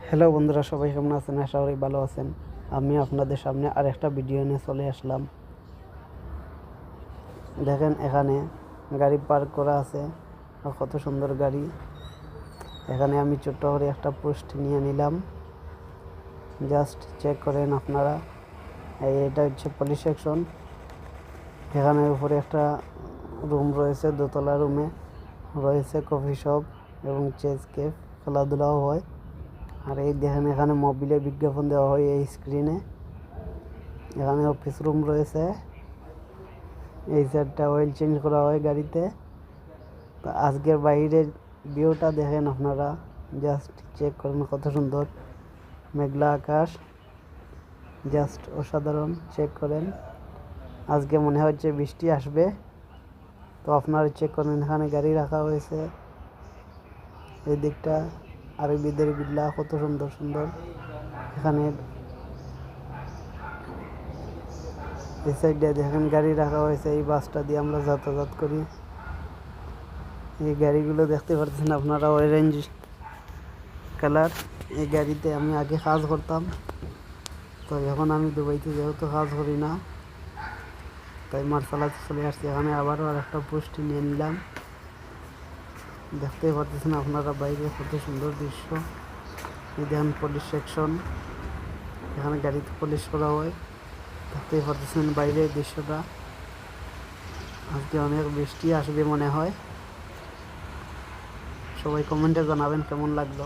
Hello বন্ধুরা, সবাই কেমন আছেন? আশা করি ভালো আছেন। আমি আপনাদের সামনে আর একটা ভিডিও নিয়ে চলে আসলাম। দেখেন, এখানে গাড়ি পার্ক করা আছে, আর কত সুন্দর গাড়ি। এখানে আমি ছোট্ট করে একটা পোস্ট নিয়ে নিলাম, জাস্ট চেক করেন আপনারা। এটা হচ্ছে পুলিশ সেকশন। এখানে উপরে একটা রুম রয়েছে, দোতলা রুমে রয়েছে কফি শপ এবং চেস কেফ, খেলাধুলাও হয়। আর এই দেখেন, এখানে মোবিলের বিজ্ঞাপন দেওয়া হয় এই স্ক্রিনে। এখানে অফিস রুম রয়েছে, এই সাইডটা অয়েল চেঞ্জ করা হয় গাড়িতে। তো আজকের বাইরের ভিউটা দেখেন আপনারা, জাস্ট চেক করেন কত সুন্দর মেঘলা আকাশ, জাস্ট অসাধারণ। চেক করেন, আজকে মনে হচ্ছে বৃষ্টি আসবে। তো আপনারা চেক করেন, এখানে গাড়ি রাখা হয়েছে। এই দিকটা আরবিদের বিল্লা, কত সুন্দর সুন্দর। এখানে এই সাইডে দেখেন গাড়ি রাখা হয়েছে। এই বাসটা দিয়ে আমরা যাতায়াত করি। এই গাড়িগুলো দেখতে পাচ্ছেন আপনারা, অরেঞ্জ কালার। এই গাড়িতে আমি আগে কাজ করতাম, তো এখন আমি দুবাইতে যেহেতু কাজ করি না, তাই মার্শালাতে চলে আসছি। এখানে আবারও আর একটা পোস্ট নিয়ে নিলাম। দেখতেই পাচ্ছেন আপনারা বাইরে কত সুন্দর দৃশ্য। এই দেখেন পুলিশ সেকশন, এখানে গাড়িতে পুলিশ করা হয়। দেখতেই পাচ্ছেন বাইরের দৃশ্যটা। আজকে অনেক বৃষ্টি আসবে মনে হয়। সবাই কমেন্টে জানাবেন কেমন লাগলো।